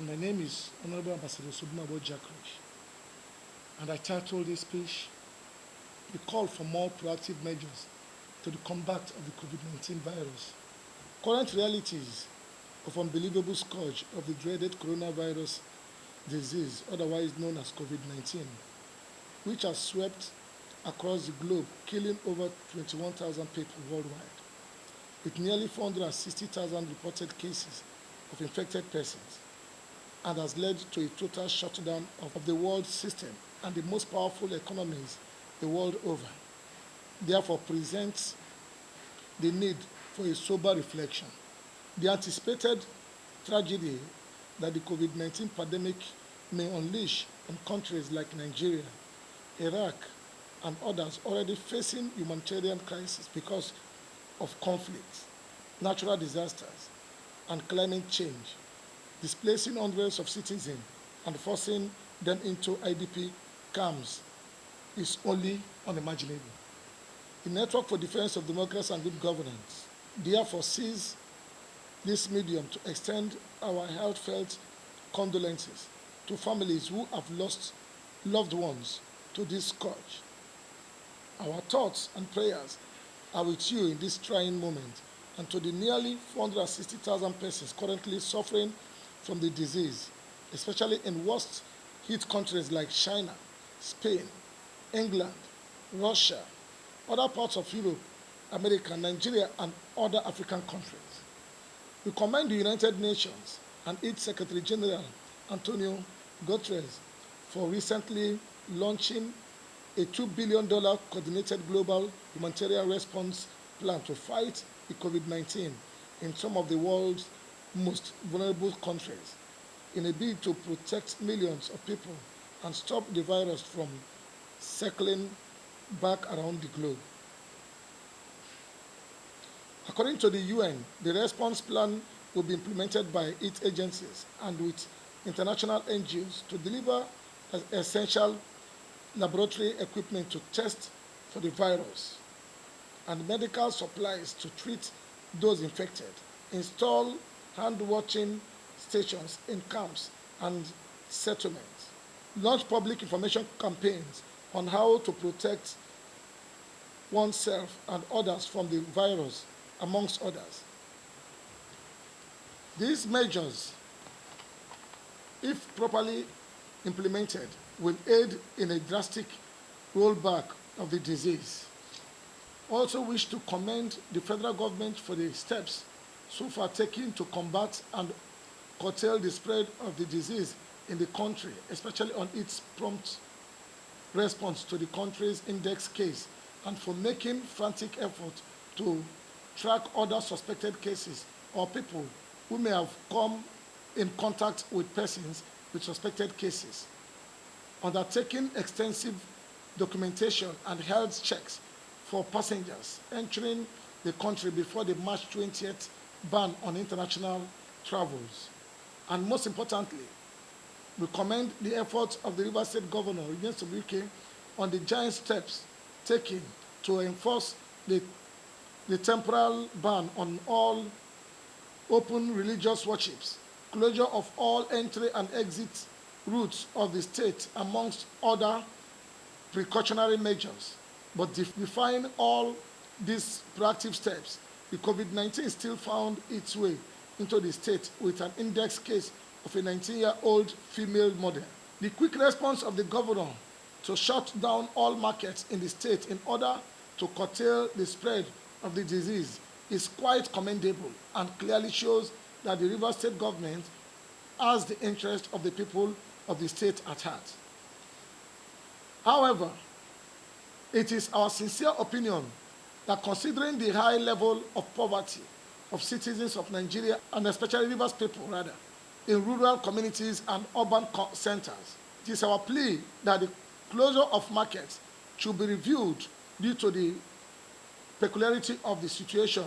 My name is Honorable Ambassador Sobomabo Jackrich, and I titled this speech, "The Call for More Proactive Measures to the Combat of the COVID-19 Virus. Current realities of unbelievable scourge of the dreaded coronavirus disease, otherwise known as COVID-19, which has swept across the globe, killing over 21,000 people worldwide, with nearly 460,000 reported cases of infected persons, and has led to a total shutdown of the world system and the most powerful economies the world over. Therefore, presents the need for a sober reflection. The anticipated tragedy that the COVID-19 pandemic may unleash on countries like Nigeria, Iraq, and others already facing humanitarian crisis because of conflicts, natural disasters, and climate change, displacing hundreds of citizens and forcing them into IDP camps, is only unimaginable. The Network for Defense of Democracy and Good Governance therefore sees this medium to extend our heartfelt condolences to families who have lost loved ones to this scourge. Our thoughts and prayers are with you in this trying moment, and to the nearly 460,000 persons currently suffering from the disease, especially in worst-hit countries like China, Spain, England, Russia, other parts of Europe, America, Nigeria, and other African countries. We commend the United Nations and its Secretary General, Antonio Guterres, for recently launching a $2 billion coordinated global humanitarian response plan to fight the COVID-19 in some of the world's most vulnerable countries, in a bid to protect millions of people and stop the virus from circling back around the globe. According to the UN, the response plan will be implemented by its agencies and with international NGOs to deliver essential laboratory equipment to test for the virus and medical supplies to treat those infected, install hand-washing stations in camps and settlements, launch public information campaigns on how to protect oneself and others from the virus, amongst others. These measures, if properly implemented, will aid in a drastic rollback of the disease. Also wish to commend the federal government for the steps so far taken to combat and curtail the spread of the disease in the country, especially on its prompt response to the country's index case, and for making frantic effort to track other suspected cases or people who may have come in contact with persons with suspected cases, undertaking extensive documentation and health checks for passengers entering the country before the March 20th ban on international travels. And most importantly, we commend the efforts of the Rivers State Governor, Eugene Sobike, on the giant steps taken to enforce the temporal ban on all open religious worships, closure of all entry and exit routes of the state, amongst other precautionary measures. But defying all these proactive steps, the COVID-19 still found its way into the state with an index case of a 19-year-old female model. The quick response of the governor to shut down all markets in the state in order to curtail the spread of the disease is quite commendable and clearly shows that the Rivers State government has the interest of the people of the state at heart. However, it is our sincere opinion that considering the high level of poverty of citizens of Nigeria, and especially Rivers people rather, in rural communities and urban centers, it is our plea that the closure of markets should be reviewed due to the peculiarity of the situation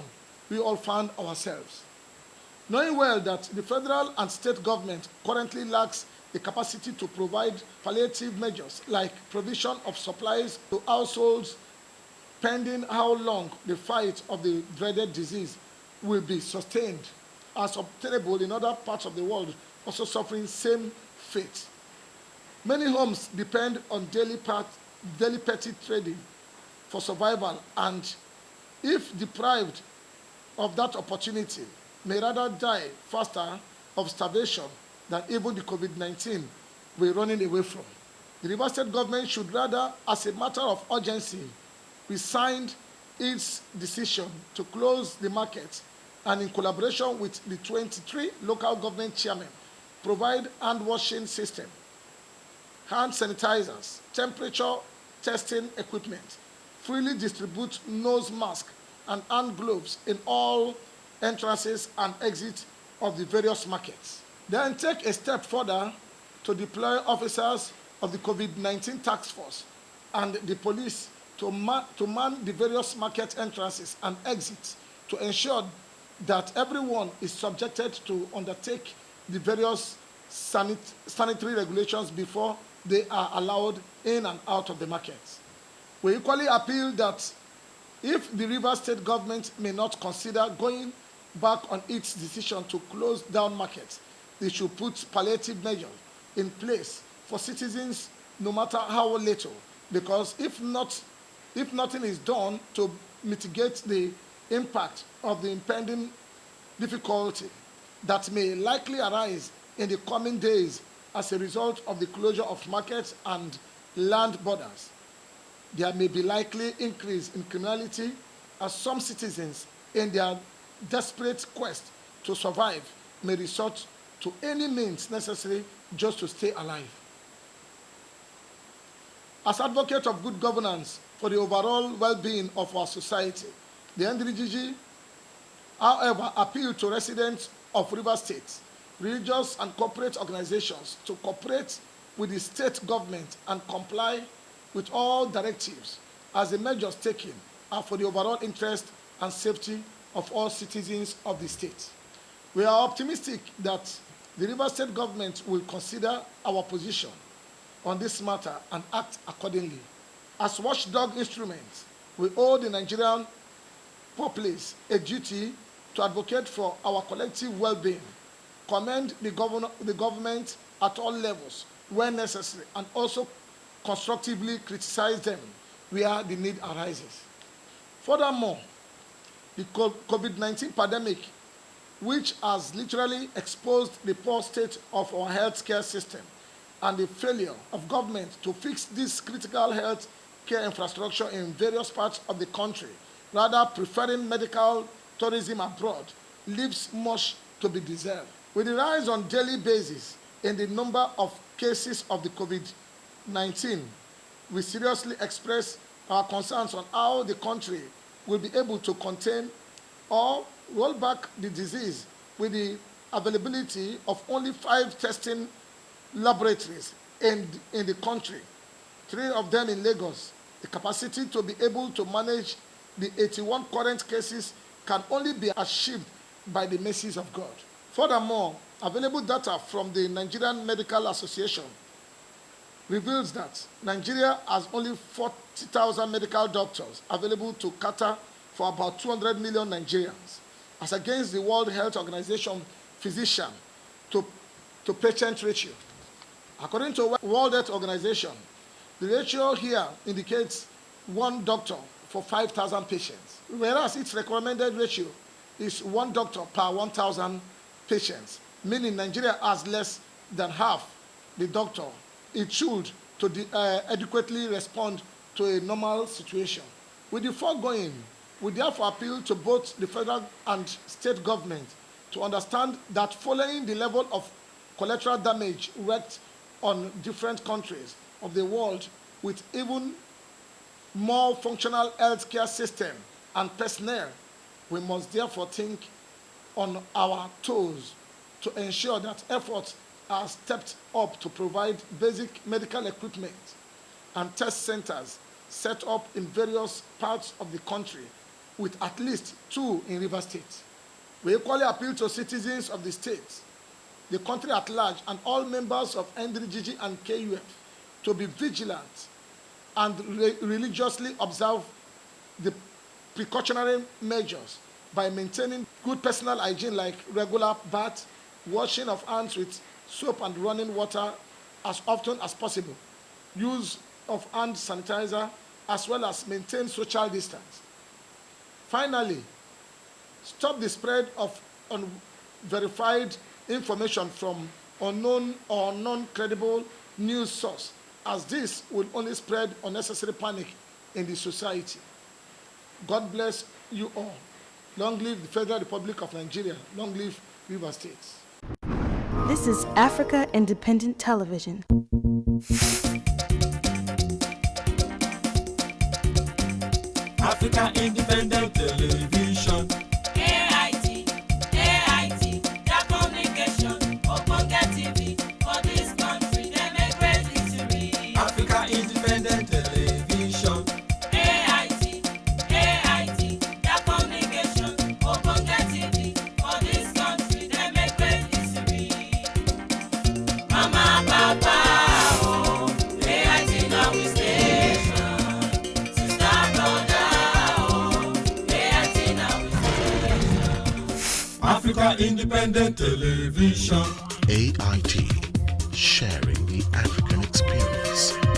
we all found ourselves. Knowing well that the federal and state government currently lacks the capacity to provide palliative measures like provision of supplies to households, pending how long the fight of the dreaded disease will be sustained, as obtainable in other parts of the world also suffering same fate. Many homes depend on daily petty trading for survival, and if deprived of that opportunity, may rather die faster of starvation than even the COVID-19 we're running away from. The Rivers State government should rather, as a matter of urgency, rescind its decision to close the market and, in collaboration with the 23 local government chairmen, provide hand washing system, hand sanitizers, temperature testing equipment, freely distribute nose masks and hand gloves in all entrances and exits of the various markets. Then take a step further to deploy officers of the COVID-19 task force and the police to man the various market entrances and exits to ensure that everyone is subjected to undertake the various sanitary regulations before they are allowed in and out of the markets. We equally appeal that if the Rivers State government may not consider going back on its decision to close down markets, they should put palliative measures in place for citizens no matter how little, because if nothing is done to mitigate the impact of the impending difficulty that may likely arise in the coming days as a result of the closure of markets and land borders, there may be likely increase in criminality as some citizens, in their desperate quest to survive, may resort to any means necessary just to stay alive. As advocate of good governance for the overall well-being of our society, the NDGG, however, appeal to residents of Rivers State, religious and corporate organizations to cooperate with the state government and comply with all directives as the measures taken are for the overall interest and safety of all citizens of the state. We are optimistic that the Rivers State government will consider our position on this matter and act accordingly. As watchdog instruments, we owe the Nigerian populace a duty to advocate for our collective well-being, commend the government at all levels where necessary, and also constructively criticize them where the need arises. Furthermore, the COVID-19 pandemic, which has literally exposed the poor state of our healthcare system and the failure of government to fix this critical health care infrastructure in various parts of the country, rather preferring medical tourism abroad, leaves much to be desired. With the rise on a daily basis in the number of cases of the COVID-19, we seriously express our concerns on how the country will be able to contain or roll back the disease with the availability of only 5 testing laboratories in the country, 3 of them in Lagos. The capacity to be able to manage the 81 current cases can only be achieved by the mercies of God. Furthermore, available data from the Nigerian Medical Association reveals that Nigeria has only 40,000 medical doctors available to cater for about 200 million Nigerians, as against the World Health Organization physician to patient ratio. According to the World Health Organization, the ratio here indicates 1 doctor for 5,000 patients, whereas its recommended ratio is 1 doctor per 1,000 patients, meaning Nigeria has less than half the doctor it should to adequately respond to a normal situation. With the foregoing, we therefore appeal to both the federal and state government to understand that following the level of collateral damage wreaked on different countries of the world with even more functional healthcare system and personnel, we must therefore think on our toes to ensure that efforts are stepped up to provide basic medical equipment and test centers set up in various parts of the country, with at least 2 in Rivers State. We equally appeal to citizens of the state, the country at large, and all members of NDGG and KUF to be vigilant and religiously observe the precautionary measures by maintaining good personal hygiene like regular bath, washing of hands with soap and running water as often as possible, use of hand sanitizer, as well as maintain social distance. Finally, stop the spread of unverified information from unknown or non-credible news source, as this will only spread unnecessary panic in the society. God bless you all. Long live the Federal Republic of Nigeria. Long live River State. This is Africa Independent Television. Africa Independent Television. AIT, their communication, Ogbonge TV, for this country, they make great history. Africa Independent Television. AIT, their communication, Ogbonge TV, for this country, they make great history. Mama, Papa, oh, AIT now we station. Sister, brother, oh, AIT now we station. Africa Independent Television. AIT, sharing the African experience.